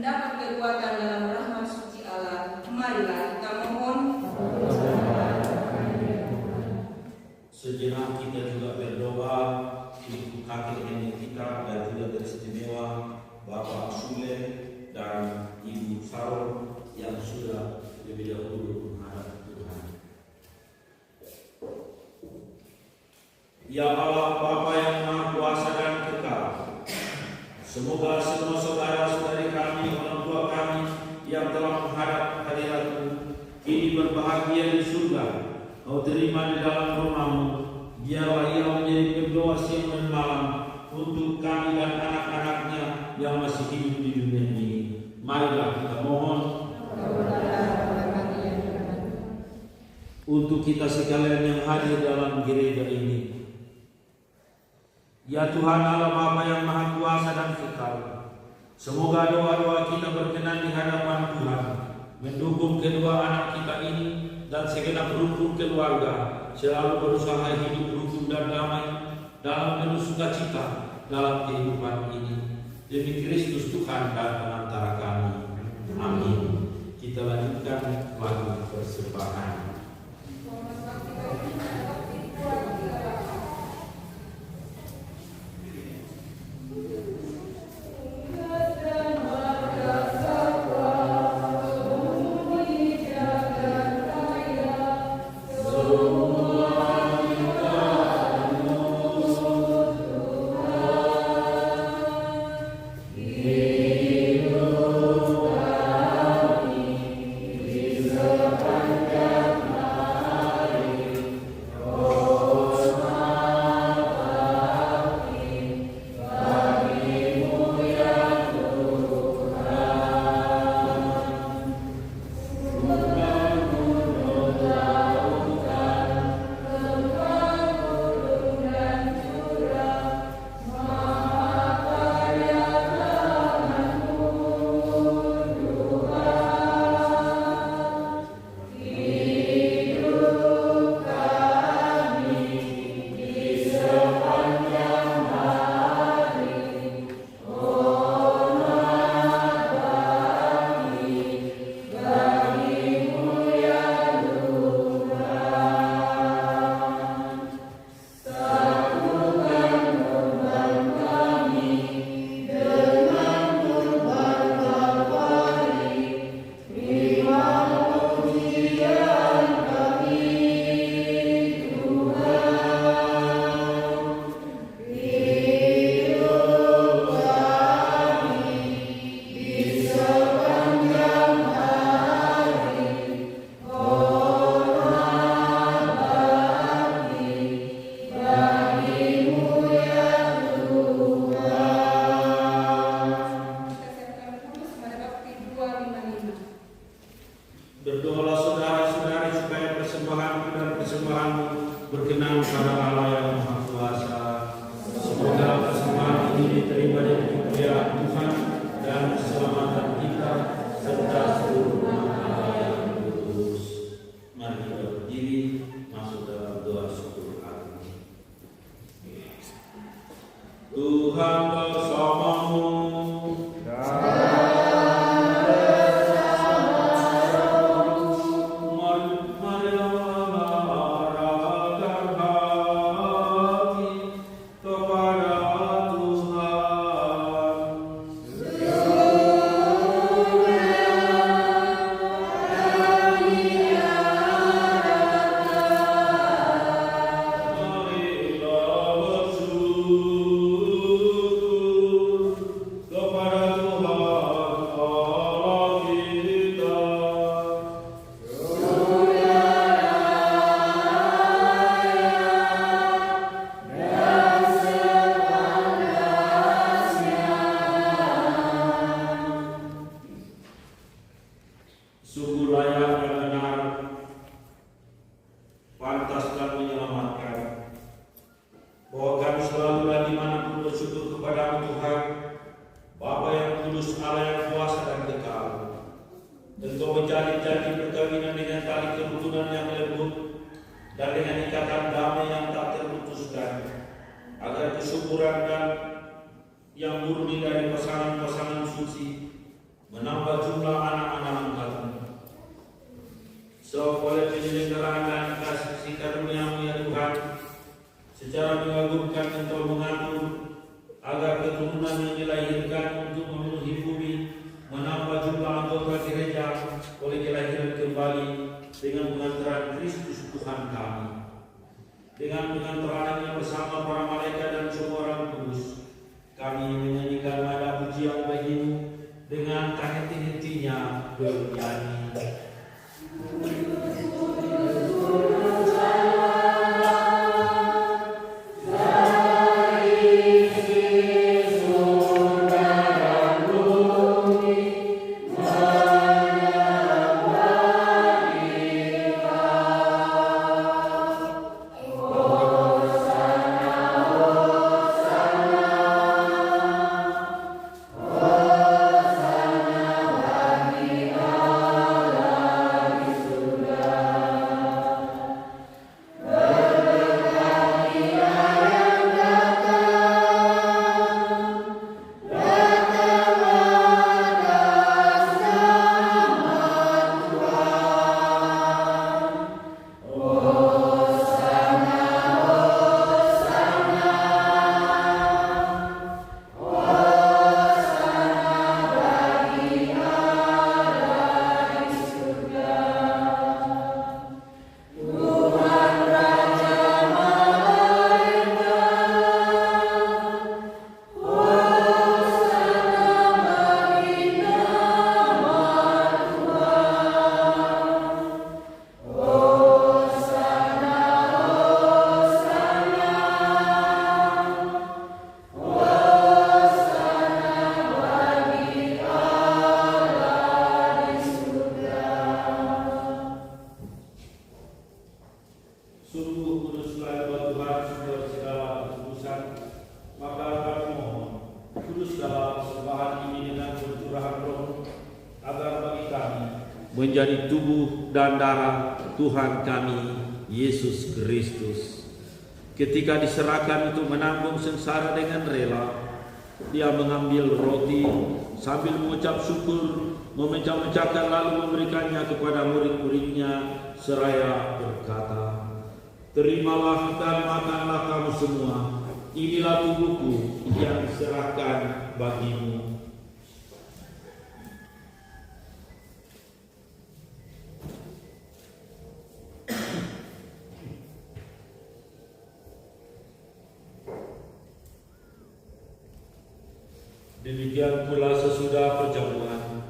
mendapat kekuatan dalam rahmat suci Allah. Marilah kita mohon. Sejenak kita juga berdoa untuk kakek nenek kita dan juga beristimewa Bapak Sule dan Ibu Sarul yang sudah lebih dahulu menghadap Tuhan. Ya Allah Bapa yang Maha Kuasa dan Kekal, semoga semua saudara-saudari kami, orang tua kami yang telah menghadap hadirat-Mu kini berbahagia di surga. Kau terima di dalam rumah-Mu. Biarlah ia menjadi pendoa siang dan malam untuk kami dan anak-anaknya yang masih hidup di dunia ini. Marilah kita mohon untuk kita sekalian yang hadir dalam gereja ini. Ya Tuhan Allah Bapa yang Maha Kuasa dan Kekal, semoga doa-doa kita berkenan di hadapan Tuhan, mendukung kedua anak kita ini dan segenap rukun keluarga selalu berusaha hidup rukun dan damai dalam penuh sukacita dalam kehidupan ini. Demi Kristus Tuhan dan penantara kami. Amin. Kita lanjutkan lagu persembahan. Berdoalah saudara-saudari supaya persembahan dan persembahan berkenan pada Allah yang Maha Kuasa. Semoga persembahan ini diterima dari kemuliaan Tuhan dan keselamatan kita serta seluruh umat Allah yang kudus. Mari kita berdiri masuk dalam doa syukur agung. Tuhan bersamamu. Sungguh layak dan benar, pantas dan menyelamatkan, bahwa kami selalu dan dimanapun bersyukur kepada-Mu Tuhan, Bapa yang kudus, Allah yang kuasa dan kekal. Engkau menjadi janji perkawinan dengan tali kerukunan yang lembut dan dengan ikatan damai yang tak terputuskan, agar kesuburan dan yang murni dari pasangan-pasangan suci menambah jumlah anak-anak angkatmu. So, oleh penyelenggaraan dan kasih karunia-Mu ya Tuhan, secara mengagumkan Engkau mengatur agar keturunan yang dilahirkan untuk memenuhi bumi menambah jumlah anggota gereja oleh kelahiran kembali dengan pengantaran Kristus Tuhan kami. Dengan pengantarannya bersama para malaikat dan semua orang kudus, kami menyanyikan nada pujian bagi-Mu dengan tak henti-hentinya bernyanyi. Menjadi tubuh dan darah Tuhan kami Yesus Kristus. Ketika diserahkan untuk menanggung sengsara dengan rela, Dia mengambil roti sambil mengucap syukur, memecah-mecahkan lalu memberikannya kepada murid-muridnya seraya berkata, "Terimalah dan makanlah kamu semua, inilah tubuhku yang diserahkan bagimu." Demikian pula sesudah perjamuan,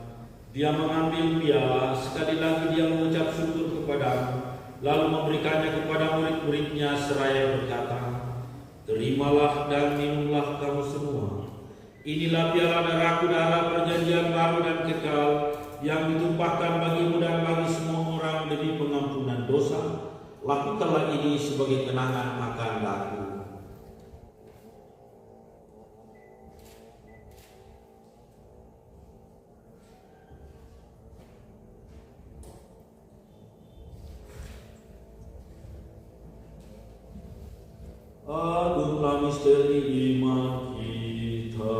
Dia mengambil piala, sekali lagi Dia mengucap syukur kepada-Mu, lalu memberikannya kepada murid-muridnya seraya berkata, "Terimalah dan minumlah kamu semua. Inilah piala darahku, darah perjanjian baru dan kekal, yang ditumpahkan bagimu dan bagi semua orang demi pengampunan dosa. Lakukanlah ini sebagai kenangan akan aku." Agunglah misteri iman kita.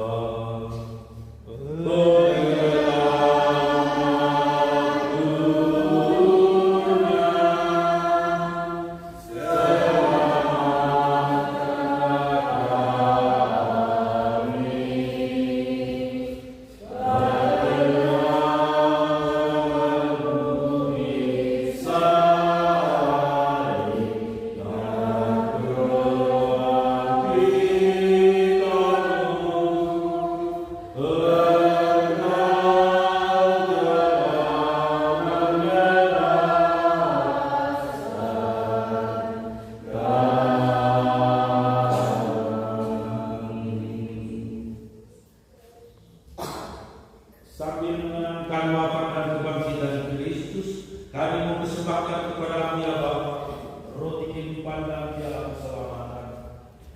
Sambil mengenangkan wafat dan kebangkitan Kristus, kami mempersembahkan kepada-Mu ya Bapa roti kehidupan dan piala keselamatan.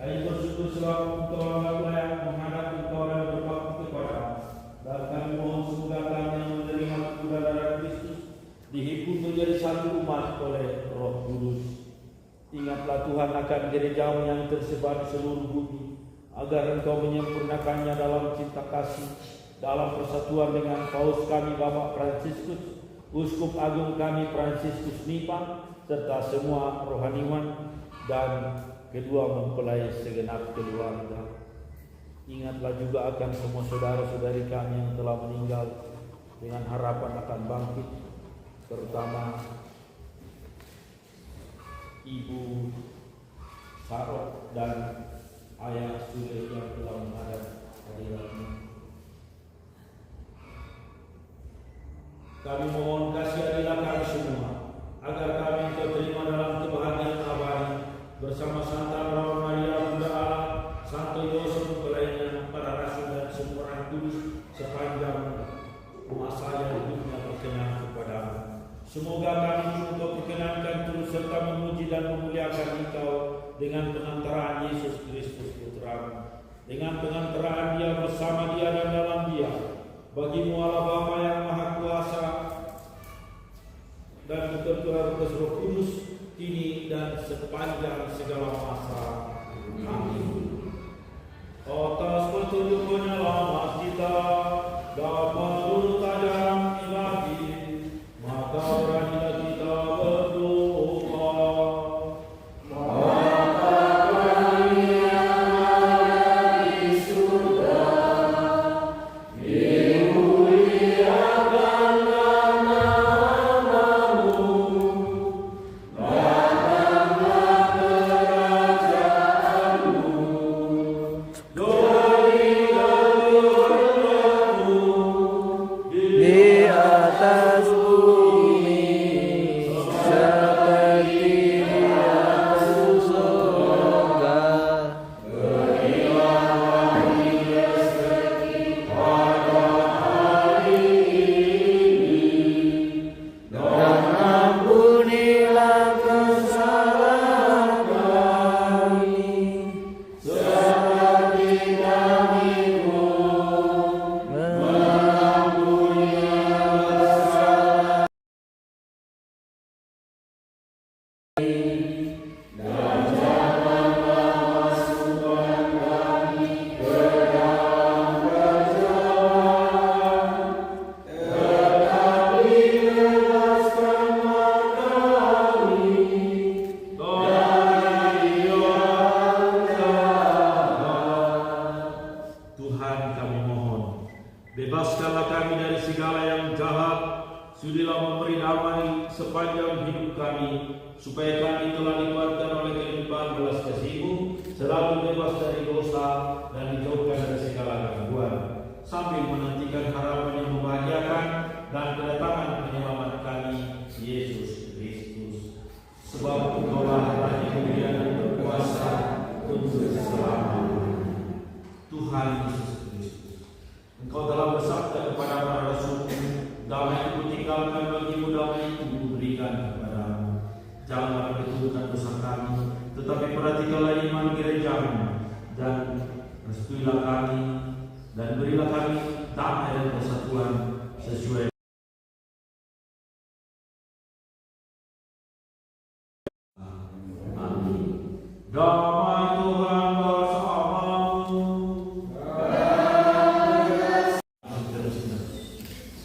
Kami bersyukur selalu Engkau amat layak menghadap Engkau dan berbakti kepada-Mu. Dan kami mohon semoga kami yang menerima tubuh dan darah Kristus dihimpun menjadi satu umat oleh Roh Kudus. Ingatlah Tuhan akan gereja-Mu yang tersebar di seluruh bumi, agar Engkau menyempurnakannya dalam cinta kasih dalam persatuan dengan Paus kami Bapak Fransiskus, Uskup Agung kami Fransiskus Nipah, serta semua rohaniwan dan kedua mempelai segenap keluarga. Ingatlah juga akan semua saudara-saudari kami yang telah meninggal dengan harapan akan bangkit, terutama Ibu Sarot dan Ayah Sule yang telah menghadap hadiratnya. Kami mohon kasih adilah kami semua, agar kami engkau terima dalam kebahagiaan abadi bersama Santa Perawan Maria Bunda Allah, Santo Yosef mempelainya, para rasul dan semua orang kudus sepanjang masa yang hidupnya berkenan kepadamu. Semoga kami untuk perkenankan turut serta memuji dan memuliakan Engkau dengan pengantaraan Yesus Kristus Putra-Mu, dengan pengantaraan Dia bersama Dia dan dalam Dia. Bagimu Allah Bapa yang Maha Kuasa dan Putra Roh Kudus, kini dan sepanjang segala masa. Amin. Atas petunjuk penyelamat kita dapat menurut ajaran ilahi, maka marilah kita berdoa. Bapa kami yang ada di surga, dimuliakanlah namamu, datanglah kerajaanmu, di atas bumi seperti di atas surga. Berilah kami rezeki pada hari ini, Dan ampunilah kesalahan kami, seperti kami pun mengampuni kesalahan, dan janganlah masukkan kami ke dalam pencobaan, tetapi bebaskanlah kami dari yang jahat. Tuhan, kami mohon, bebaskanlah kami dari segala yang jahat. Sudilah memberi damai sepanjang hidup kami, supaya kami telah dikuatkan oleh kelimpahan belas kasih-Mu, selalu bebas dari dosa dan dijauhkan dari segala gangguan, sambil menantikan harapan yang membahagiakan dan kedatangan penyelamat kami, Yesus Kristus. Sebab Engkaulah Raja Mulia dan berkuasa untuk selama-lamanya. Tuhan Yesus Kristus, Engkau telah bersabda kepada para rasul-Mu, damai itu tinggalkan bagimu, damai itu kuberikan kepadamu. Janganlah perhitungkan dosa kami, tetapi perhatikanlah iman gereja-Mu, dan restuilah kami, dan berilah kami damai dan persatuan sesuai. Amin. Damai Tuhan bersamamu.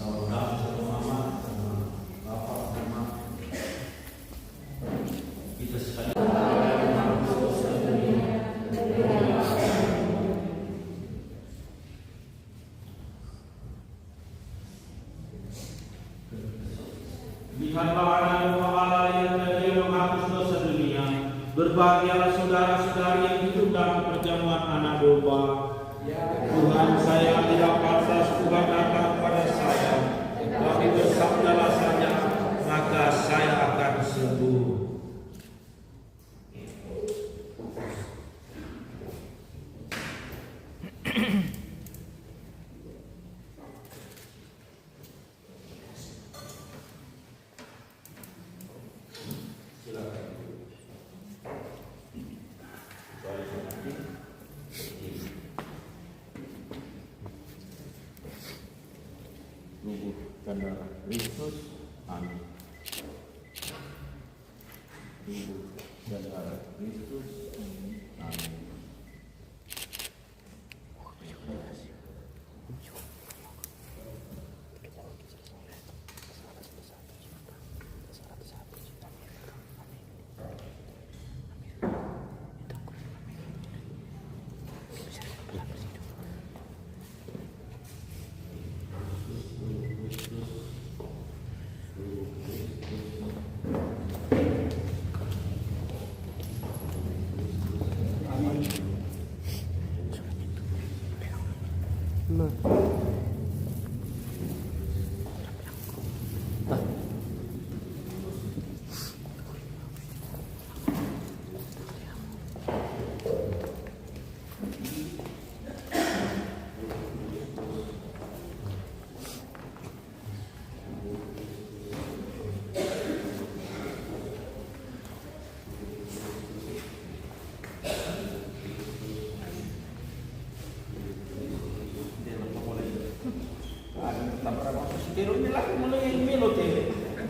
Saudara satu mama, bapak mama, kita sekali. Lihatlah anak Allah yang telah menghapus dosa dunia. Berbahagialah saudara-saudari yang hidup dalam perjamuan anak domba. Tuhan, saya tidak pantas Tuhan datang pada saya, tapi bersabdalah saja, maka saya akan sembuh. Tubuh dan darah Kristus. Amin. Tubuh dan darah Kristus. Amin.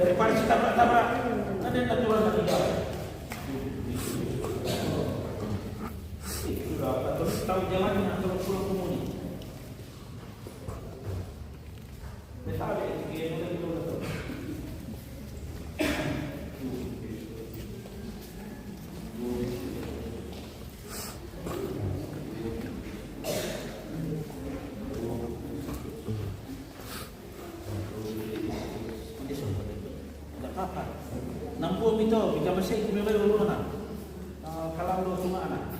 Daripada kita tabrak-tabrak, ada yang natural lagi jalan. Sudah, terus tahu jalannya terus pulang kemudi. Betul ya, dia mulai dulu. Nampu itu, kita bersih kumilai dulu mana? Kalau lu cuma anak.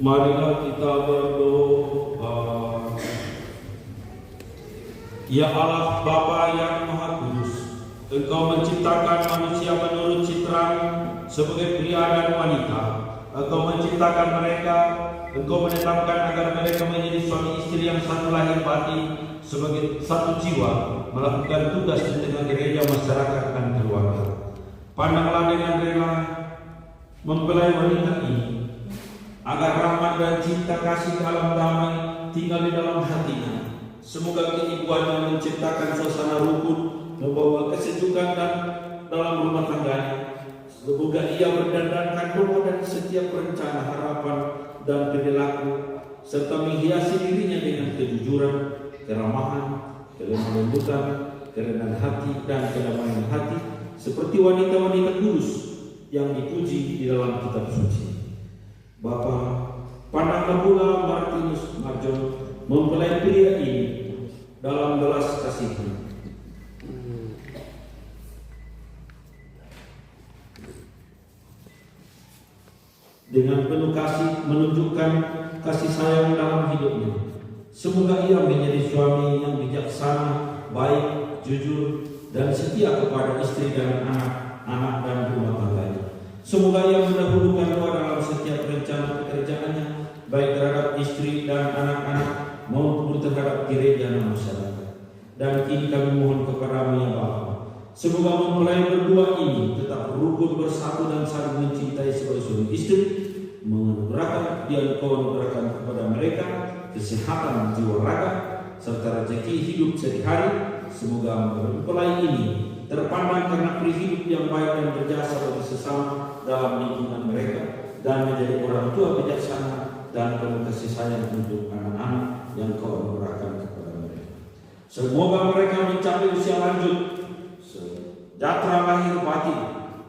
Marilah kita berdoa. Ya Allah Bapa yang Maha Kudus, Engkau menciptakan manusia menurut citramu sebagai pria dan wanita. Engkau menciptakan mereka, Engkau menetapkan agar mereka menjadi suami istri yang satu lahir batin sebagai satu jiwa, melakukan tugas di tengah gereja, masyarakat, dan keluarga. Pandanglah dengan rela mempelai wanita ini, agar rahmat dan cinta kasih dalam damai tinggal di dalam hatinya. Semoga keibuannya menciptakan suasana rukun, membawa kesejukan dalam rumah tangganya. Semoga ia mendandankan doa dan setiap rencana, harapan, dan perilaku, serta menghiasi dirinya dengan kejujuran, keramahan, kelemah lembutan, kerendahan hati, dan kedamaian hati, seperti wanita-wanita kudus yang dipuji di dalam kitab suci. Bapa, pandanglah pula Martinus Marjon mempelai pria ini dalam belas kasih-Mu. Dengan penuh kasih menunjukkan kasih sayang dalam hidupnya. Semoga ia menjadi suami yang bijaksana, baik, jujur, dan setia kepada istri dan anak-anak dan rumah tangganya. Semoga ia mendahulukan doa dalam setiap rencana pekerjaannya, baik terhadap istri dan anak-anak maupun terhadap gereja dan masyarakat. dan kini kami mohon kepada-Mu ya Bapa. Semoga mempelai berdua ini tetap rukun bersatu dan saling mencintai sebagai suami istri, menganugerahkan dia Engkau anugerahkan kepada mereka kesehatan jiwa raga serta rezeki hidup sehari-hari. Semoga mempelai ini terpandang karena peri hidup yang baik dan berjasa bagi sesama dalam lingkungan mereka, dan menjadi orang tua bijaksana dan penuh kasih sayang untuk anak-anak yang Kau anugerahkan kepada mereka. Semoga mereka mencapai usia lanjut, sejahtera lahir batin,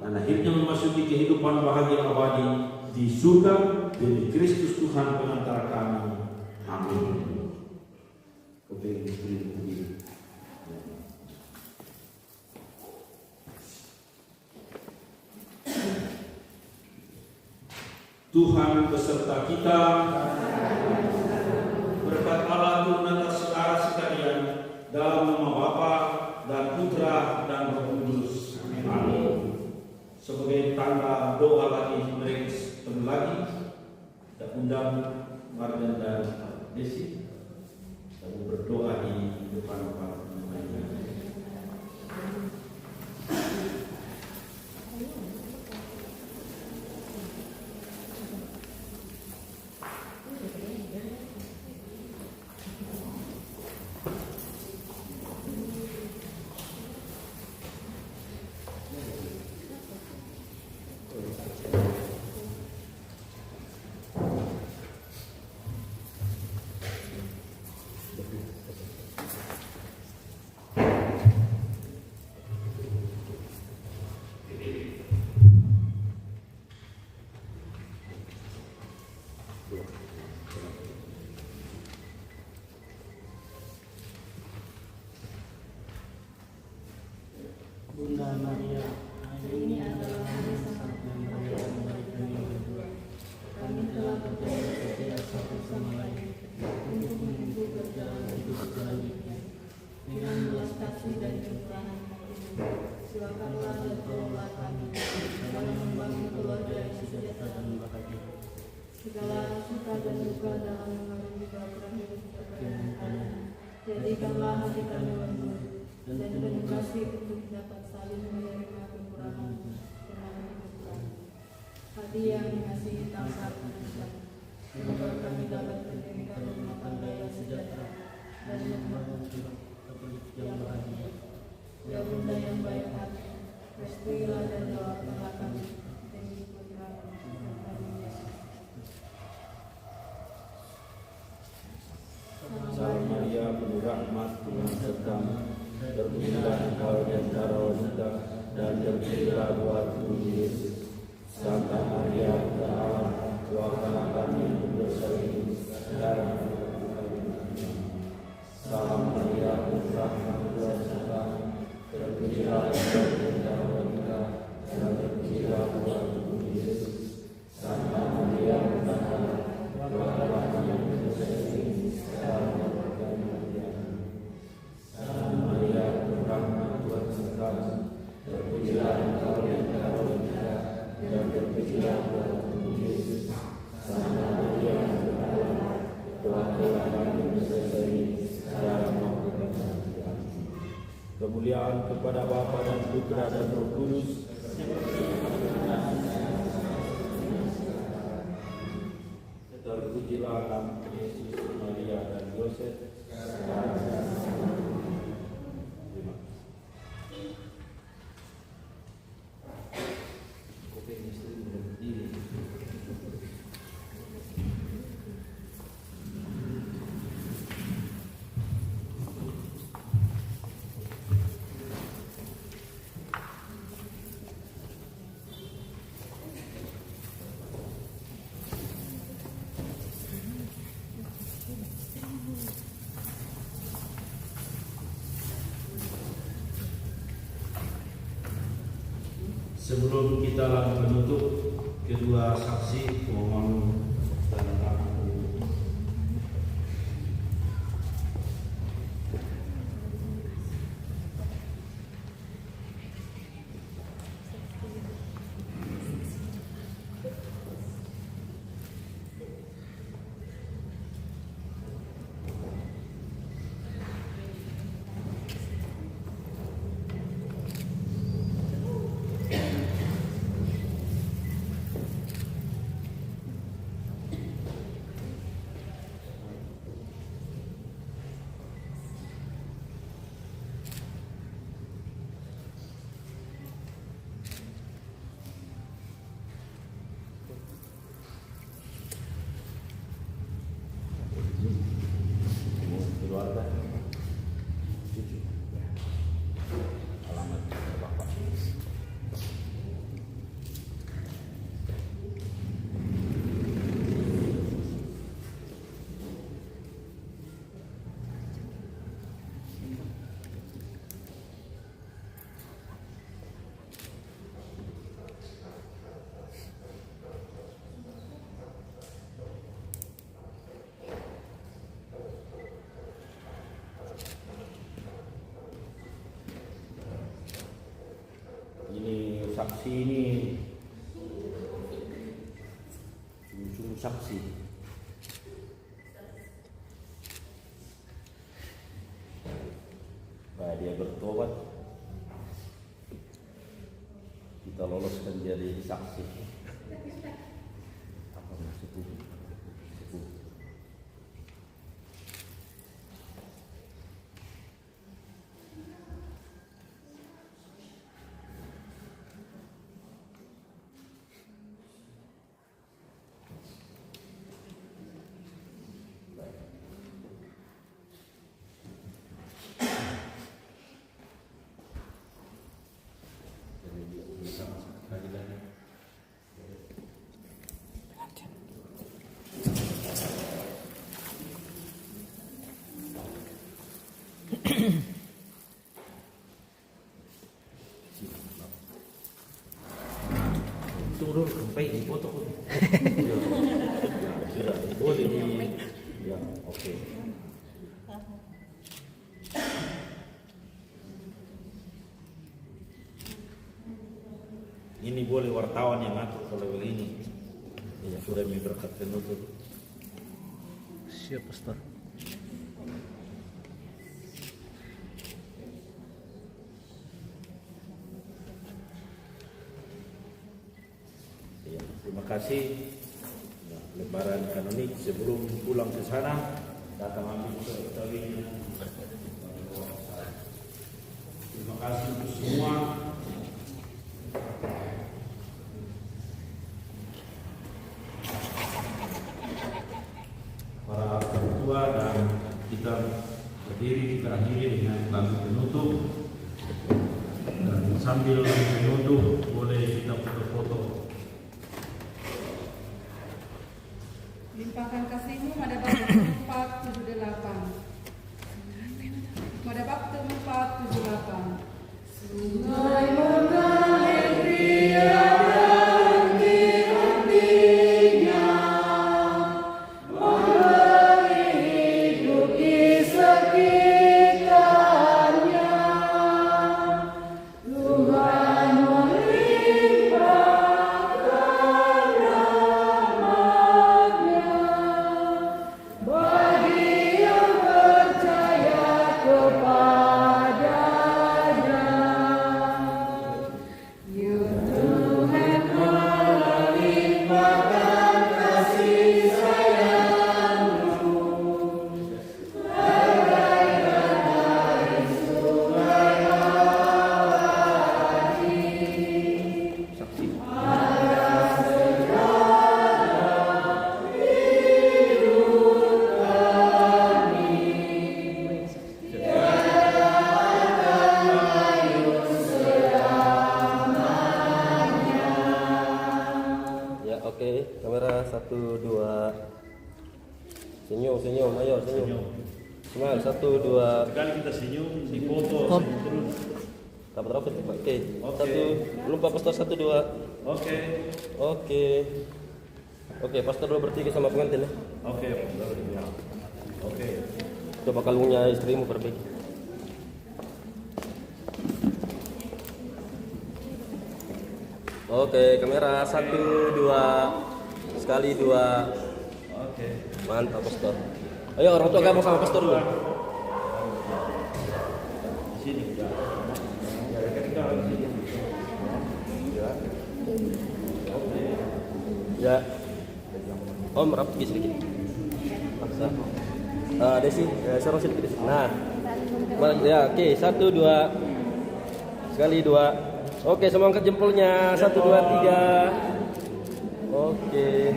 dan akhirnya memasuki kehidupan bahagia abadi di surga demi Kristus Tuhan pengantar kami. Amin. Tuhan beserta kita. Berkat Allah turun atas saudara sekalian dalam nama Bapa dan Putra dan Roh Kudus. Amin. Sebagai tanda doa lagi mereka penuh lagi, kita undang Mardan dan Desi lalu berdoa di depan para pemainnya. Bunda Maria, hari ini adalah hari Sabat yang raya kami berdua. Kami telah berdoa setiap satu sama lain untuk menempuh perjalanan hidup selanjutnya dengan belas kasih dan kemurahan. Silakanlah dan tolonglah kami dalam membangun keluarga yang sejahtera dan bahagia. Segala suka dan duka dalam mengalami peraturan hidup berkelanjutan. Jadikanlah hati kami lembut dan penuh kasih untuk dapat saling menerima kekurangan dengan hidup. Hati yang mengasihi tanpa penyesalan. Semoga kami dapat mendirikan rumah tangga yang sejahtera dan membangun yang bahagia. Ya Bunda yang baik hati, restuilah dan jawablah kami demi putra kami Yesus. Salam Maria, penuh rahmat, Tuhan sertamu. Terpujilah Engkau di antara wanita, dan terpujilah buah tubuh Yesus. Santa Maria, Bunda Allah, doakanlah kami yang berdosa ini sekarang dan pada waktu kami. Salam Maria, penuh rahmat, Tuhan sertamu. Terpujilah Engkau di antara wanita, dan terpujilah buah tubuh Yesus. Santa Maria, Bunda Allah, doakanlah kami yang berdosa ini sekarang dan pada waktu kami. Salam Maria, penuh rahmat, Tuhan sertamu. Terpujilah Engkau di antara wanita, dan terpujilah buah tubuh Yesus. Santa Maria, Bunda Allah, doakanlah kami yang berdosa ini sekarang dan pada waktu kami. Kemuliaan kepada Bapa dan Putra dan Roh Kudus. Terpujilah nama Yesus, Maria dan Yosef. Sebelum kita langsung menutup, kedua saksi mohon tanda tangan. keluarga. Cucu. Alamat bapak. Ini saksi ini sungguh saksi. Nah, dia bertobat, kita loloskan dia jadi saksi. Apa maksudnya? Turun sampai di foto. Ya, sudah boleh di. Ya, oke. Ini boleh wartawan yang ngatur kalau begini. Ya, sudah berkat penutup. Siap, Pastor. Ya, terima kasih. Ya, lebaran kanonik sebelum pulang ke sana datang ambil surat-suratnya. Terima kasih untuk semua. Para ketua dan kita berdiri, kita akhiri dengan lagu penutup. Dan sambil penutup boleh kita foto-foto. Limpahkan kasih-Mu pada bab 478. Pada bab 478. Sungai mengalir tiada henti-hentinya, memberi hidup di sekitarnya. Tuhan melimpahkan rahmat-Nya bagi yang percaya kepadanya. Ya Tuhan, melimpahkan kasih sayang-Mu bagai sungai abadi. Saksi. Ya, oke. Kamera 1 2. Senyum, ayo senyum. Smile 1 2. Sekali kita senyum, difoto, Stop. senyum terus. Dapat Oke. Oke. 1 lupa Pastor 1 2. Oke. Oke, Pastor 2 bertiga sama pengantin ya. Oke. Oke. Coba kalungnya istrimu perbaiki. Oke, kamera 1 2. Sekali 2. Oke. Mantap, Pastor. Ayo orang tua gabung sama Pastor dulu. Di sini ya. Ya, kita di sini. Ya. Oke. Ya. Om rapi sedikit. Paksa. Desi, sorong sedikit Desi. Nah. Ya, oke, 1 2. Sekali 2. Oke, semua angkat jempolnya. 1 2 3. Oke.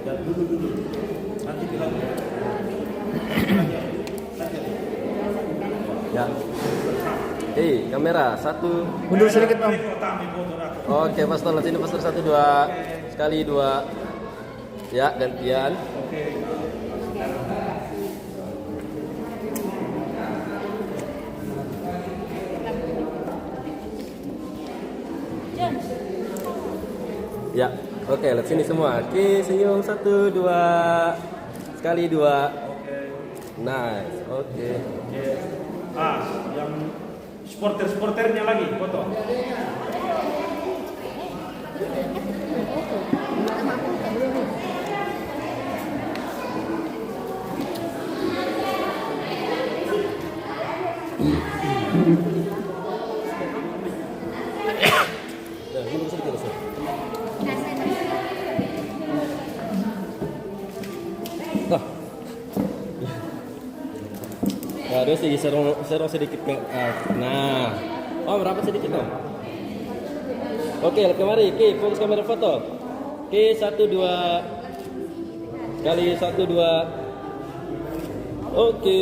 Ya, dulu. Nanti bilang. Ya. Kamera 1. Mundur sedikit Om. Oke, pastor sini pastor 1 2 sekali 2. Ya, gantian. Ya, oke, lihat sini semua. Oke, senyum 1 2 sekali 2. Nice, oke. Yang supporternya lagi foto. Nah, mundur sedikit, Ustaz. Nah. Harus diserong sedikit ke nah. Rapat sedikit dong. Oke, lihat kemari. Oke, fokus kamera foto. Oke, 1 2 kali 1 2. Oke.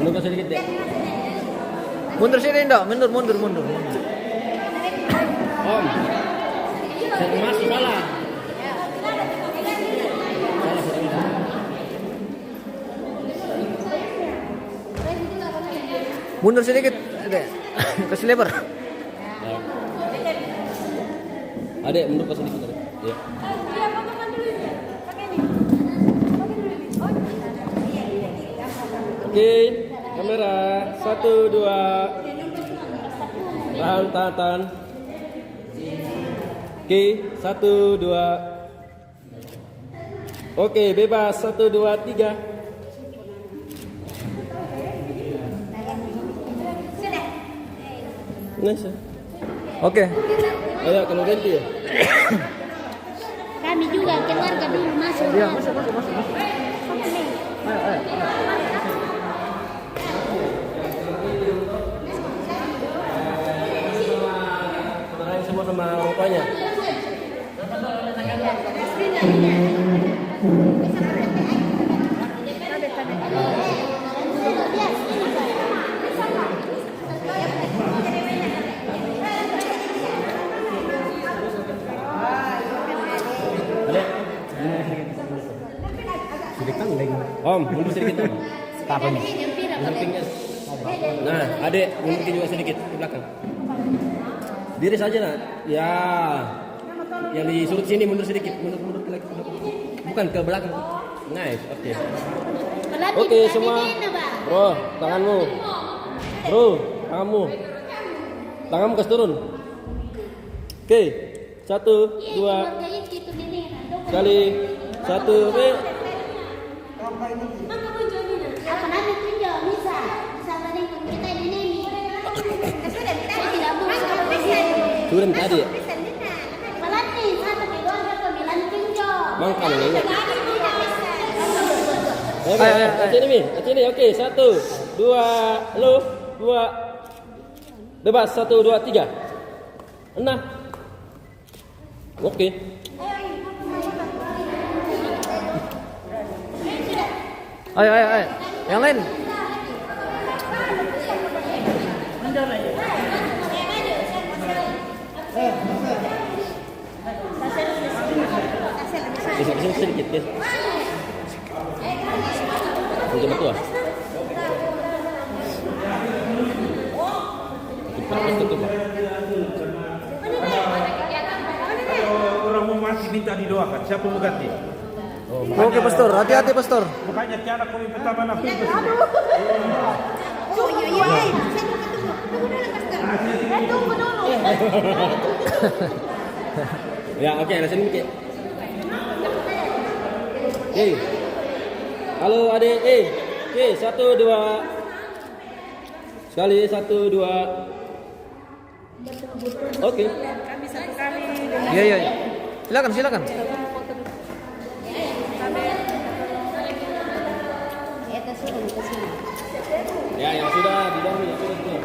Mundur sedikit ya. Mundur sini dong, mundur. Om. Saya masuk salah. Mundur sedikit. Kasih lebar. Adek, mundur ke sedikit. Ya. Oke, kamera 1 2. Tahan. Oke, 1 2. Oke, bebas 1 2 3. Nice. Oke. Ayo, kalau ganti ya. Kami juga keluarga dulu masuk. Iya, masuk. Ayo. Saudarain semua sama rupanya. Om, mundur sedikit Om. Kapan? Sampingnya. Nah, adek, mundur juga sedikit ke belakang. Diri saja nak. Ya. Yang di sudut sini mundur sedikit, mundur lagi. Bukan ke belakang. Nice, oke. Oke, semua. Bro, tanganmu. Bro, tanganmu. Tanganmu kasih turun. Oke. 1 2 sekali 1 Apa nanti tunjuk bisa tadi kita ini tidak boleh. turun tadi ya. Melatih satu doang satu bilang tunjuk. Mangkal ini. Oke, Ayo. sini. Oke, 1 2 lu 2 bebas 1 2 3. Nah. Oke. Ayo. Yang lain. Geser sedikit, guys. Untuk betul. Tutup. Orang mau mati minta didoakan. Siapa mau ganti? Oke, pastor. Hati-hati, pastor. Makanya tiada kami pertama nak. Tunggu dulu. Ya, oke, ada sini. Oke. Halo adik. Oke, 1 2. Sekali 1 2. Oke. Kami satu kali. Iya. Silakan. Ya, yang sudah di dalam ya sudah.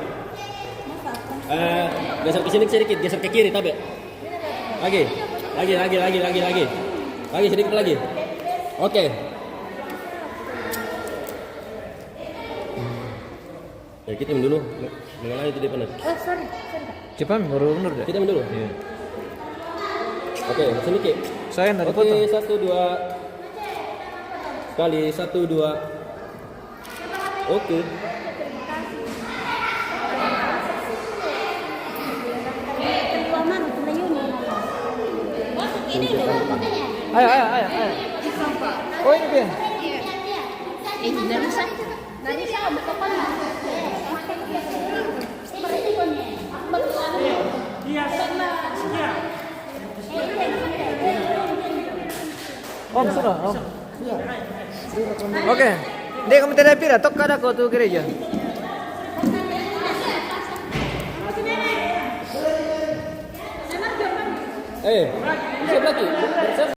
Geser ke sini sedikit, geser ke kiri tapi. Lagi. Lagi sedikit lagi. Oke. Ya, kita minum dulu. Mengenai itu di depan. Cepat mundur deh. Kita minum dulu. Iya. Oke, sini Ki. Saya dari Oke, foto. 1 2. Sekali 1 2. Oke. Kedua mana tuh Yuni? Ini udah fotonya. Ayo. Oh ini dia. Dari saya buka panah. Seperti ini. Om sudah. Om. Oke. Dia kamu tidak pira, tok kada kau tu gereja. Bisa lagi.